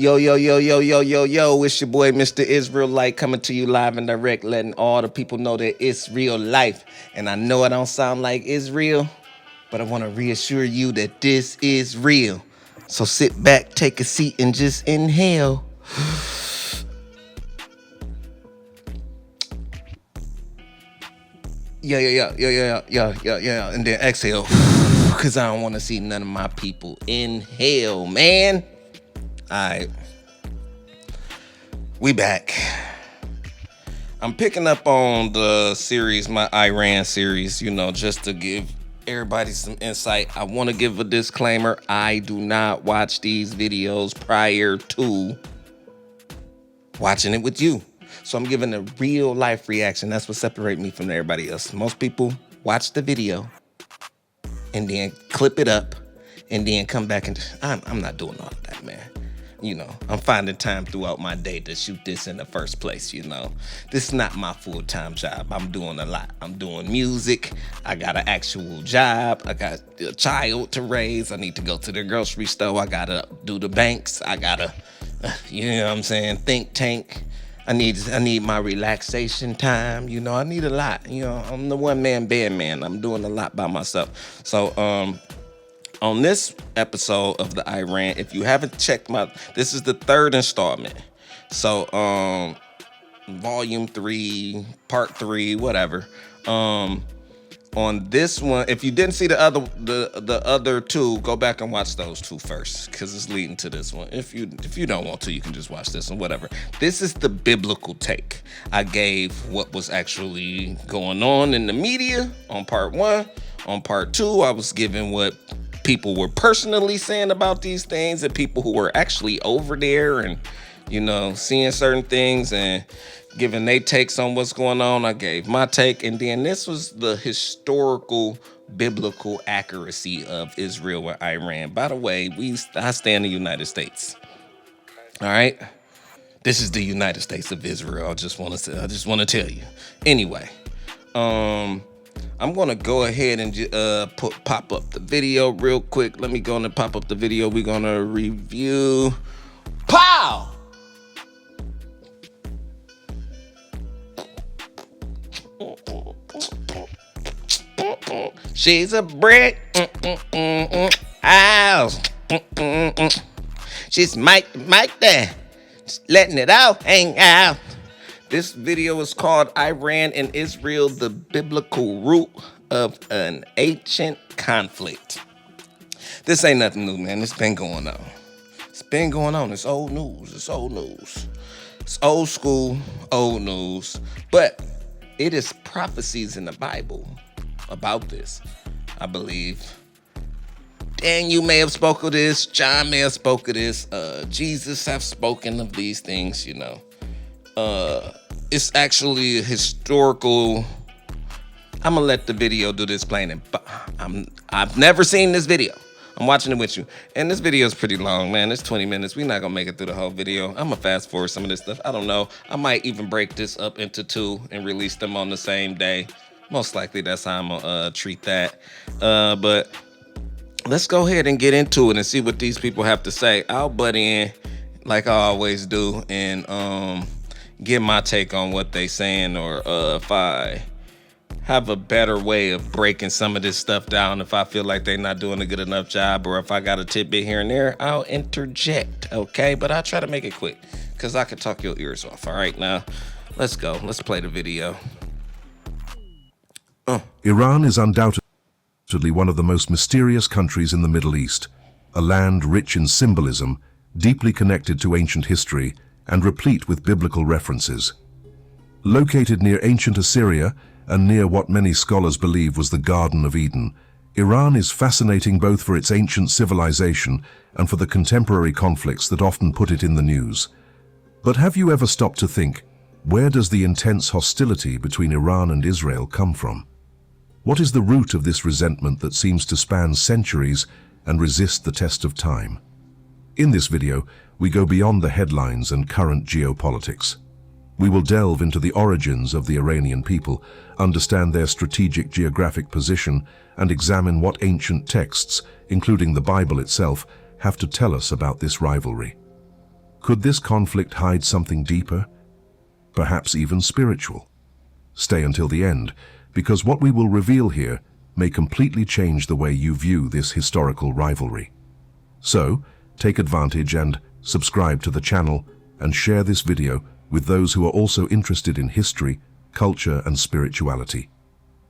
Yo, yo, yo, yo, yo, yo, yo, it's your boy, Mr. Israelite, coming to you live and direct, letting all the people know that it's real life. And I know I don't sound like Israel, but I want to reassure you that this is real. So sit back, take a seat, and just inhale. Yeah, and then exhale, because I don't want to see none of my people. Inhale, man. All right. We back. I'm picking up on the series, my Iran series, just to give everybody some insight. I want to give a disclaimer. I do not watch these videos prior to watching it with you. So I'm giving a real life reaction. That's what separates me from everybody else. Most people watch the video and then clip it up and then come back and I'm not doing all of that, man. I'm finding time throughout my day to shoot this in the first place, This is not my full-time job. I'm doing a lot. I'm doing music. I got an actual job. I got a child to raise. I need to go to the grocery store. I got to do the banks. I got to, think tank. I need my relaxation time. I need a lot. I'm the one-man band man. I'm doing a lot by myself. So, on this episode of the Iran, if you haven't checked this is the third installment. So, volume 3, part 3, whatever. On this one, if you didn't see the other two, go back and watch those two first, because it's leading to this one. If you don't want to, you can just watch this one, whatever. This is the biblical take. I gave what was actually going on in the media on part 1. On part 2, I was giving what people were personally saying about these things, and people who were actually over there and seeing certain things and giving their takes on what's going on. I gave my take, and then this was the historical biblical accuracy of Israel and Iran. By the way, I stay in the United States. All right, this is the United States of Israel. I just want to tell you. Anyway, I'm going to go ahead and pop up the video real quick. Let me go and pop up the video. We're going to review. Pow! She's a brick house. She's Mike there. Just letting it out, hang out. This video is called Iran and Israel, the biblical root of an ancient conflict. This ain't nothing new, man. It's been going on. It's old news. It's old school, old news. But it is prophecies in the Bible about this, I believe. Daniel may have spoke of this. John may have spoke of this. Jesus have spoken of these things, It's actually a historical. I'm gonna let the video do this explaining. I've never seen this video. I'm watching it with you, and this video is pretty long, man. It's 20 minutes. We're not gonna make it through the whole video. I'm gonna fast forward some of this stuff. I don't know. I might even break this up into 2 and release them on the same day. Most likely, that's how I'm gonna treat that. But let's go ahead and get into it and see what these people have to say. I'll butt in like I always do, and give my take on what they saying, or if I have a better way of breaking some of this stuff down, if I feel like they're not doing a good enough job, or if I got a tidbit here and there, I'll interject, okay? But I try to make it quick, because I could talk your ears off. All right, now, let's go. Let's play the video. Iran is undoubtedly one of the most mysterious countries in the Middle East, a land rich in symbolism, deeply connected to ancient history, and replete with biblical references. Located near ancient Assyria and near what many scholars believe was the Garden of Eden, Iran is fascinating both for its ancient civilization and for the contemporary conflicts that often put it in the news. But have you ever stopped to think, where does the intense hostility between Iran and Israel come from? What is the root of this resentment that seems to span centuries and resist the test of time? In this video, we go beyond the headlines and current geopolitics. We will delve into the origins of the Iranian people, understand their strategic geographic position, and examine what ancient texts, including the Bible itself, have to tell us about this rivalry. Could this conflict hide something deeper? Perhaps even spiritual? Stay until the end, because what we will reveal here may completely change the way you view this historical rivalry. So, take advantage and subscribe to the channel and share this video with those who are also interested in history, culture, and spirituality.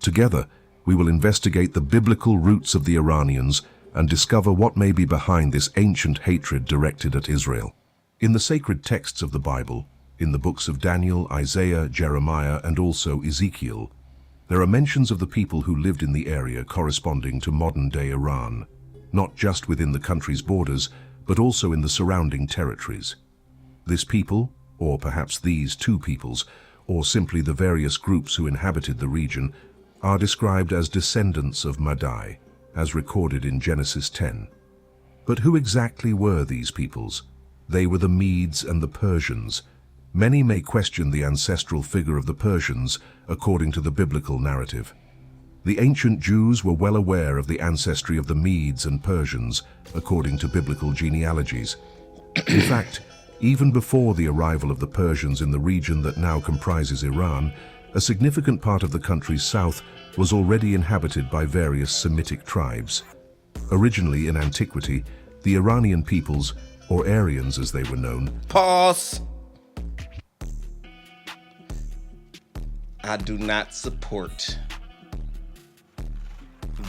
Together, we will investigate the biblical roots of the Iranians and discover what may be behind this ancient hatred directed at Israel. In the sacred texts of the Bible, in the books of Daniel, Isaiah, Jeremiah, and also Ezekiel, there are mentions of the people who lived in the area corresponding to modern-day Iran, not just within the country's borders, but also in the surrounding territories. This people, or perhaps these two peoples, or simply the various groups who inhabited the region, are described as descendants of Madai, as recorded in Genesis 10. But who exactly were these peoples? They were the Medes and the Persians. Many may question the ancestral figure of the Persians according to the biblical narrative. The ancient Jews were well aware of the ancestry of the Medes and Persians according to biblical genealogies. In fact, even before the arrival of the Persians in the region that now comprises Iran, a significant part of the country's south was already inhabited by various Semitic tribes. Originally in antiquity, the Iranian peoples, or Aryans as they were known. Pause. I do not support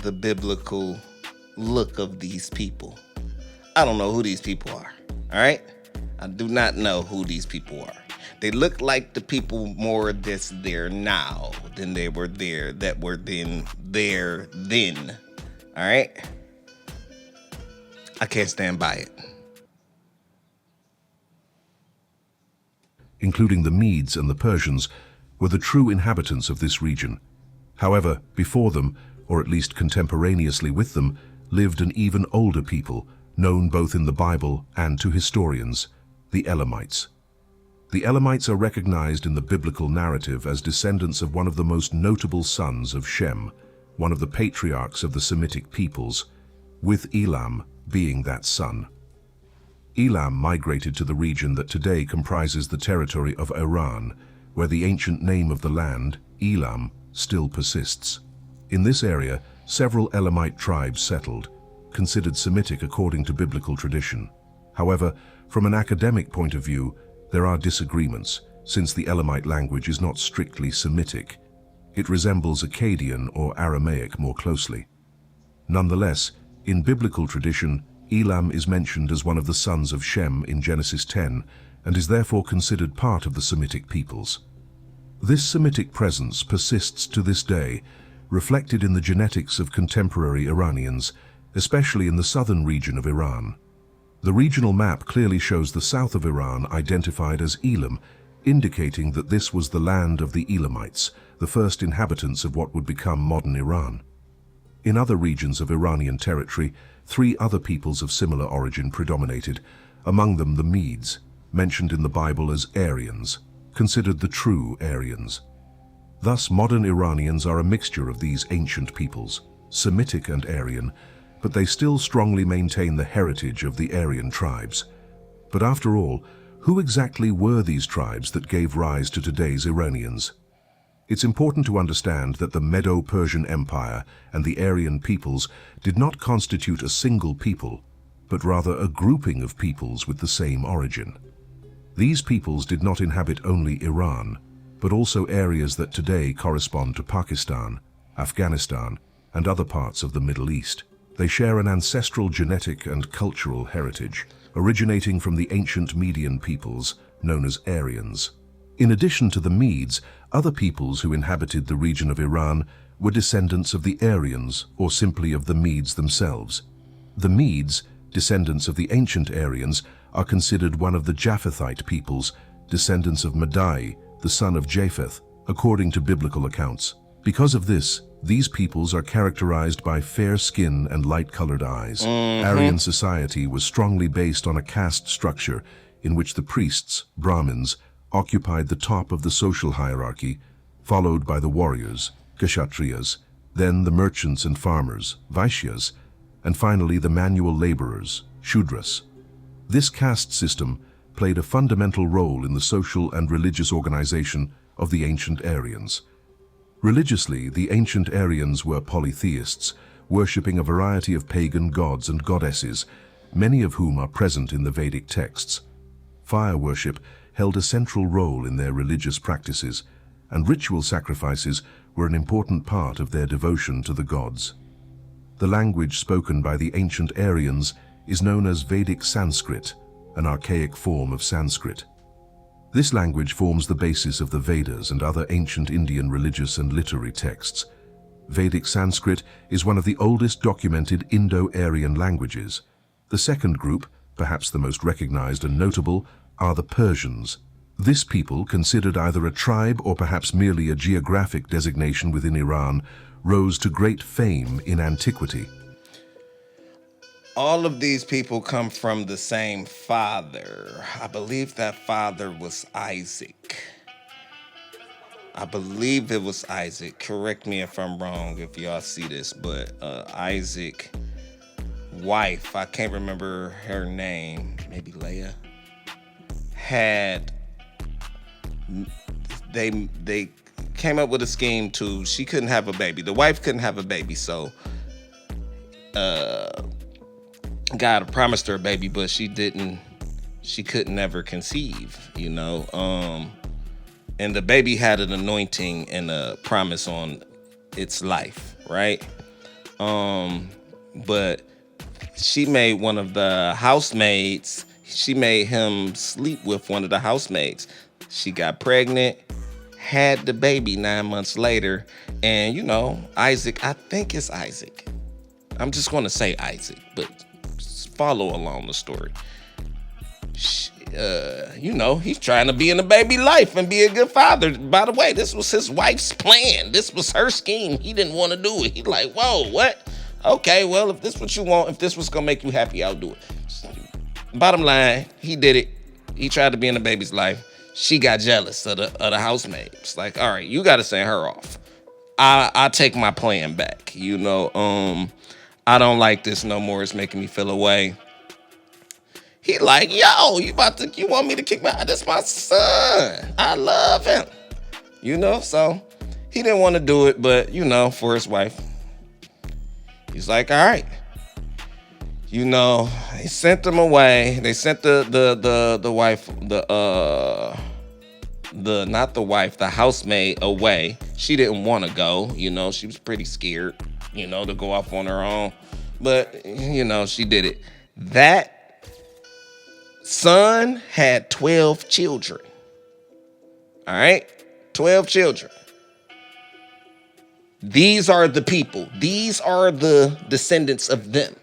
the biblical look of these people. I don't know who these people are, all right? I do not know who these people are. They look like the people more that's there now than they were there that were then there then, all right? I can't stand by it. Including the Medes and the Persians, were the true inhabitants of this region. However, before them, or at least contemporaneously with them, lived an even older people, known both in the Bible and to historians, the Elamites. The Elamites are recognized in the biblical narrative as descendants of one of the most notable sons of Shem, one of the patriarchs of the Semitic peoples, with Elam being that son. Elam migrated to the region that today comprises the territory of Iran, where the ancient name of the land, Elam, still persists. In this area, several Elamite tribes settled, considered Semitic according to biblical tradition. However, from an academic point of view, there are disagreements, since the Elamite language is not strictly Semitic. It resembles Akkadian or Aramaic more closely. Nonetheless, in biblical tradition, Elam is mentioned as one of the sons of Shem in Genesis 10 and is therefore considered part of the Semitic peoples. This Semitic presence persists to this day, reflected in the genetics of contemporary Iranians, especially in the southern region of Iran. The regional map clearly shows the south of Iran identified as Elam, indicating that this was the land of the Elamites, the first inhabitants of what would become modern Iran. In other regions of Iranian territory, three other peoples of similar origin predominated, among them the Medes, mentioned in the Bible as Aryans, considered the true Aryans. Thus, modern Iranians are a mixture of these ancient peoples, Semitic and Aryan, but they still strongly maintain the heritage of the Aryan tribes. But after all, who exactly were these tribes that gave rise to today's Iranians? It's important to understand that the Medo-Persian Empire and the Aryan peoples did not constitute a single people, but rather a grouping of peoples with the same origin. These peoples did not inhabit only Iran, but also areas that today correspond to Pakistan, Afghanistan, and other parts of the Middle East. They share an ancestral genetic and cultural heritage, originating from the ancient Median peoples known as Aryans. In addition to the Medes, other peoples who inhabited the region of Iran were descendants of the Aryans, or simply of the Medes themselves. The Medes, descendants of the ancient Aryans, are considered one of the Japhethite peoples, descendants of Madai, the son of Japheth, according to biblical accounts. Because of this, these peoples are characterized by fair skin and light-colored eyes. Aryan society was strongly based on a caste structure in which the priests, Brahmins, occupied the top of the social hierarchy, followed by the warriors, Kshatriyas, then the merchants and farmers, Vaishyas, and finally the manual laborers, Shudras. This caste system, played a fundamental role in the social and religious organization of the ancient Aryans. Religiously, the ancient Aryans were polytheists, worshipping a variety of pagan gods and goddesses, many of whom are present in the Vedic texts. Fire worship held a central role in their religious practices, and ritual sacrifices were an important part of their devotion to the gods. The language spoken by the ancient Aryans is known as Vedic Sanskrit, an archaic form of Sanskrit. This language forms the basis of the Vedas and other ancient Indian religious and literary texts. Vedic Sanskrit is one of the oldest documented Indo-Aryan languages. The second group, perhaps the most recognized and notable, are the Persians. This people, considered either a tribe or perhaps merely a geographic designation within Iran, rose to great fame in antiquity. All of these people come from the same father. I believe that father was Isaac. I believe it was Isaac. Correct me if I'm wrong if y'all see this, but Isaac wife, I can't remember her name, maybe Leah, had they came up with a scheme she couldn't have a baby. The wife couldn't have a baby, so God promised her a baby, but she couldn't never conceive, and the baby had an anointing and a promise on its life, right? But she made one of the housemaids, she made him sleep with one of the housemaids. She got pregnant, had the baby 9 months later, and Isaac, I think it's Isaac. I'm just going to say Isaac, but follow along the story. He's trying to be in the baby life and be a good father. By the way, this was his wife's plan. This was her scheme. He didn't want to do it. He's like, whoa, what? Okay, well, if this is what you want, if this was going to make you happy, I'll do it. Bottom line, he did it. He tried to be in the baby's life. She got jealous of the housemaid. It's like, all right, you got to send her off. I take my plan back. I don't like this no more. It's making me feel away. He like, yo, you want me to kick that's my son. I love him. So he didn't want to do it, but for his wife. He's like, all right. They sent them away. They sent the wife, not the wife, the housemaid away. She didn't want to go. She was pretty scared, to go off on her own. But, she did it. That son had 12 children. All right? 12 children. These are the people. These are the descendants of them.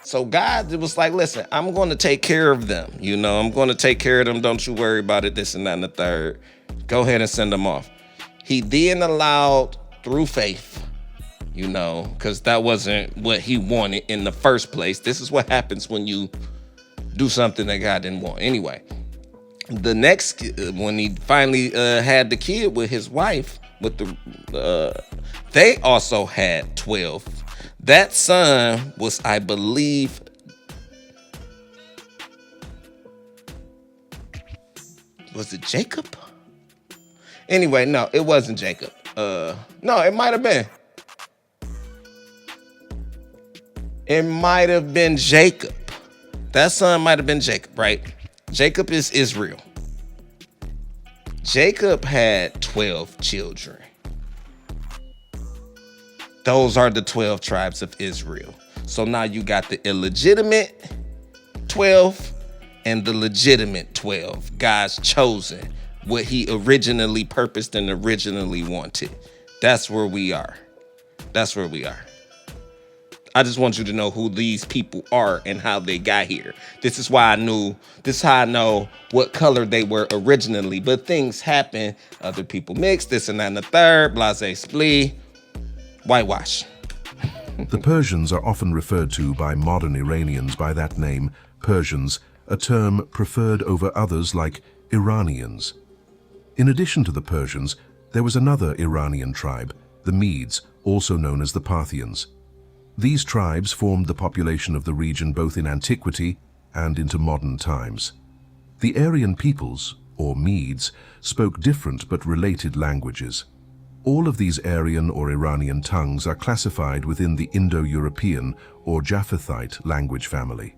So God was like, listen, I'm going to take care of them. I'm going to take care of them. Don't you worry about it, this and that and the third. Go ahead and send them off. He then allowed, through faith, because that wasn't what he wanted in the first place. This is what happens when you do something that God didn't want. Anyway, the next, when he finally had the kid with his wife, they also had 12. That son was, I believe, was it Jacob? Anyway, no, it wasn't Jacob. No, it might have been. It might have been Jacob. That son might have been Jacob, right? Jacob is Israel. Jacob had 12 children. Those are the 12 tribes of Israel. So now you got the illegitimate 12 and the legitimate 12. God's chosen what he originally purposed and originally wanted. That's where we are. That's where we are. I just want you to know who these people are and how they got here. This is how I know what color they were originally. But things happen. Other people mix, this and that and the third, blase splee, whitewash. The Persians are often referred to by modern Iranians by that name, Persians, a term preferred over others like Iranians. In addition to the Persians, there was another Iranian tribe, the Medes, also known as the Parthians. These tribes formed the population of the region both in antiquity and into modern times. The Aryan peoples, or Medes, spoke different but related languages. All of these Aryan or Iranian tongues are classified within the Indo-European or Japhethite language family.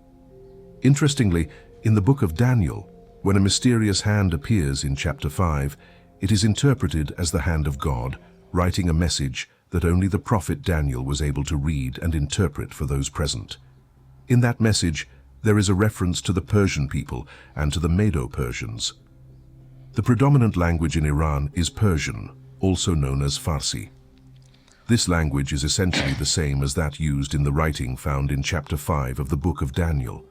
Interestingly, in the book of Daniel, when a mysterious hand appears in chapter 5, it is interpreted as the hand of God, writing a message that only the prophet Daniel was able to read and interpret for those present. In that message, there is a reference to the Persian people and to the Medo-Persians. The predominant language in Iran is Persian, also known as Farsi. This language is essentially the same as that used in the writing found in chapter 5 of the book of Daniel.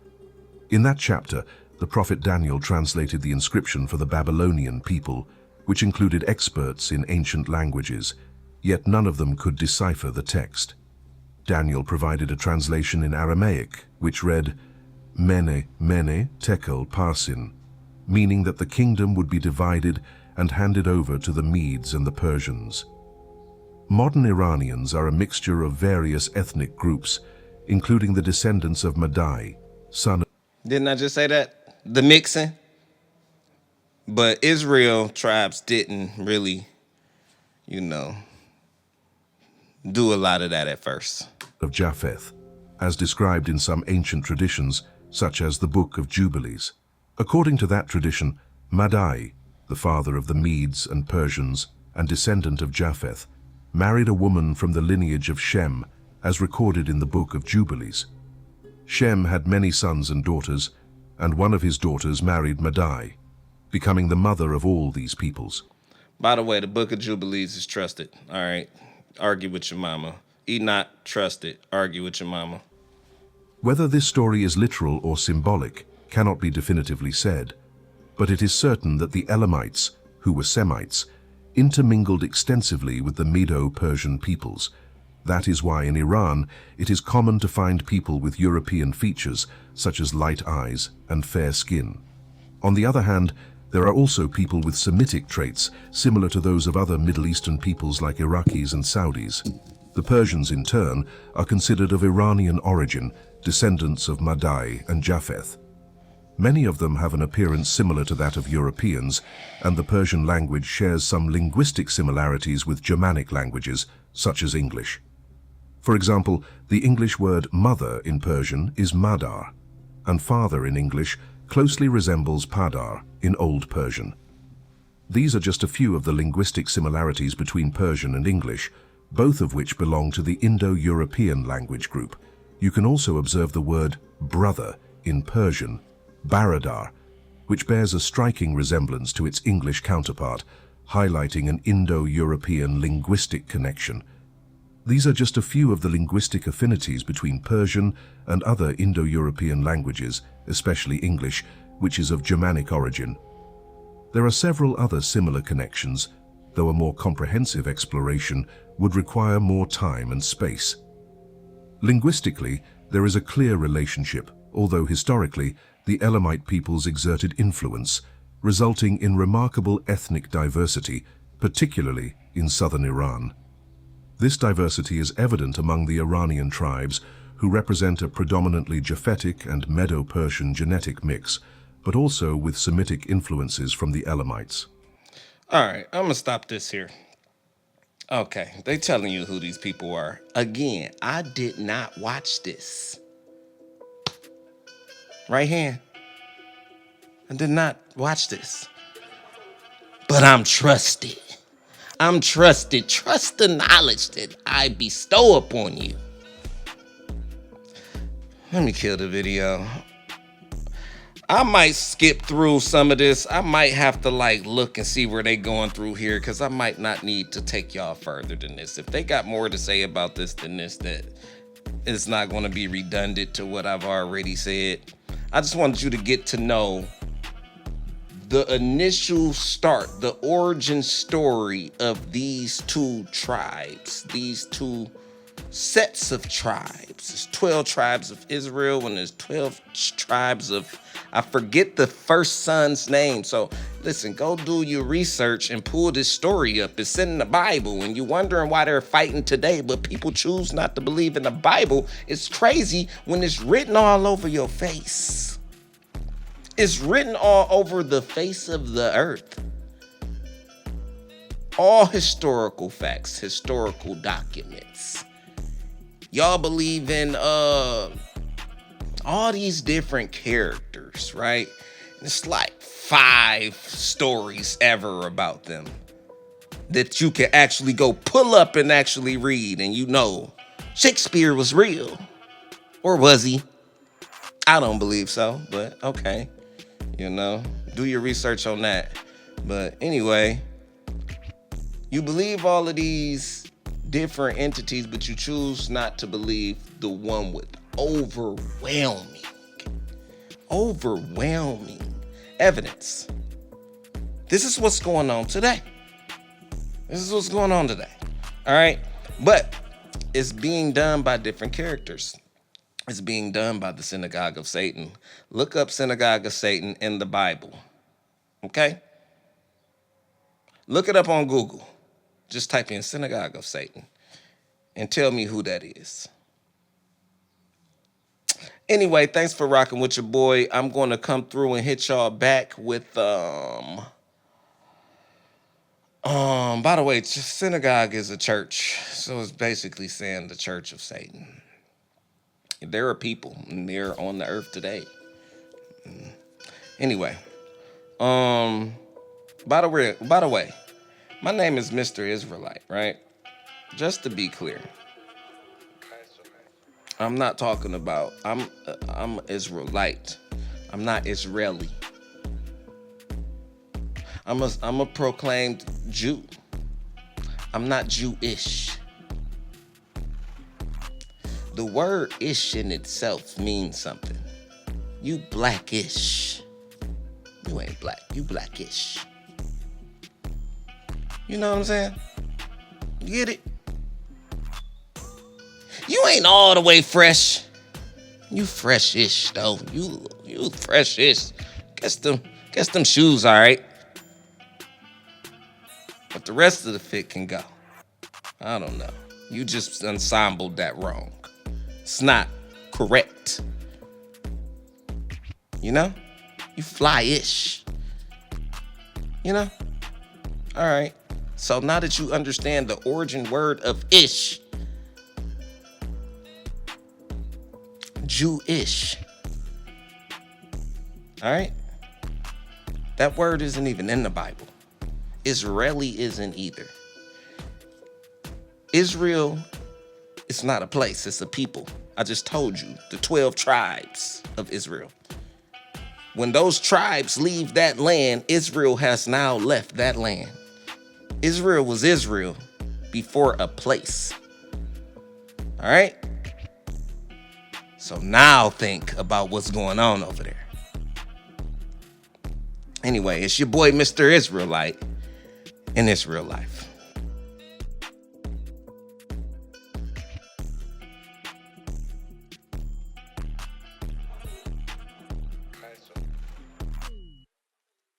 In that chapter, the prophet Daniel translated the inscription for the Babylonian people, which included experts in ancient languages, yet none of them could decipher the text. Daniel provided a translation in Aramaic, which read, Mene, Mene, Tekel, Parsin, meaning that the kingdom would be divided and handed over to the Medes and the Persians. Modern Iranians are a mixture of various ethnic groups, including the descendants of Madai, son of... Didn't I just say that? The mixing? But Israel tribes didn't really, do a lot of that at first. of Japheth, as described in some ancient traditions, such as the Book of Jubilees. According to that tradition, Madai, the father of the Medes and Persians and descendant of Japheth, married a woman from the lineage of Shem, as recorded in the Book of Jubilees. Shem had many sons and daughters, and one of his daughters married Madai, becoming the mother of all these peoples. By the way, the Book of Jubilees is trusted. All right. Argue with your mama. Enoch, trusted. Argue with your mama. Whether this story is literal or symbolic cannot be definitively said, but it is certain that the Elamites, who were Semites, intermingled extensively with the Medo-Persian peoples. That is why in Iran it is common to find people with European features such as light eyes and fair skin. On the other hand, there are also people with Semitic traits similar to those of other Middle Eastern peoples like Iraqis and Saudis. The Persians, in turn, are considered of Iranian origin, descendants of Madai and Japheth. Many of them have an appearance similar to that of Europeans, and the Persian language shares some linguistic similarities with Germanic languages, such as English. For example, the English word mother in Persian is madar, and father in English closely resembles padar in Old Persian. These are just a few of the linguistic similarities between Persian and English, both of which belong to the Indo-European language group. You can also observe the word brother in Persian, baradar, which bears a striking resemblance to its English counterpart, highlighting an Indo-European linguistic connection. These are just a few of the linguistic affinities between Persian and other Indo-European languages, especially English, which is of Germanic origin. There are several other similar connections, though a more comprehensive exploration would require more time and space. Linguistically, there is a clear relationship, although historically, the Elamite peoples exerted influence, resulting in remarkable ethnic diversity, particularly in southern Iran. This diversity is evident among the Iranian tribes, who represent a predominantly Japhetic and Medo-Persian genetic mix, but also with Semitic influences from the Elamites. All right, I'm going to stop this here. Okay, they telling you who these people are. Again, I did not watch this. Right hand. I did not watch this. But I'm trusted. I'm trusted. Trust the knowledge that I bestow upon you. Let me kill the video. I might skip through some of this. I might have to look and see where they going through here, because I might not need to take y'all further than this. If they got more to say about this than this, that it's not going to be redundant to what I've already said. I just wanted you to get to know the initial start, the origin story of these two tribes, these two sets of tribes. There's 12 tribes of Israel and there's 12 tribes of, I forget the first son's name. So listen, go do your research and pull this story up. It's in the Bible, and you're wondering why they're fighting today, but people choose not to believe in the Bible. It's crazy when it's written all over your face. It's written all over the face of the earth. All historical facts, historical documents. Y'all believe in all these different characters, right? It's like 5 stories ever about them that you can actually go pull up and actually read, and you know Shakespeare was real. Or was he? I don't believe so, but okay. You know, do your research on that. But anyway, you believe all of these different entities, but you choose not to believe the one with overwhelming evidence. This is what's going on today. All right. But it's being done by different characters. It's being done by the Synagogue of Satan. Look up Synagogue of Satan in the Bible. Okay? Look it up on Google. Just type in Synagogue of Satan and tell me who that is. Anyway, thanks for rocking with your boy. I'm going to come through and hit y'all back with by the way, synagogue is a church. So it's basically saying the Church of Satan. There are people, and they're on the earth today. Anyway, by the way, my name is Mr. Israelite, right? Just to be clear, I'm not talking about I'm Israelite. I'm not Israeli. I'm a proclaimed Jew. I'm not Jewish. The word ish in itself means something. You blackish. You ain't black, you blackish. You know what I'm saying? You get it? You ain't all the way fresh. You fresh-ish though. You fresh-ish. Guess them shoes all right. But the rest of the fit can go. I don't know. You just ensembled that wrong. It's not correct. You know? You fly-ish. You know? All right. So now that you understand the origin word of ish, Jewish. All right? That word isn't even in the Bible. Israeli isn't either. Israel, it's not a place, it's a people. I just told you, the 12 tribes of Israel. When those tribes leave that land, Israel has now left that land. Israel was Israel before a place. All right? So now think about what's going on over there. Anyway, it's your boy, Mr. Israelite, in Israel Life.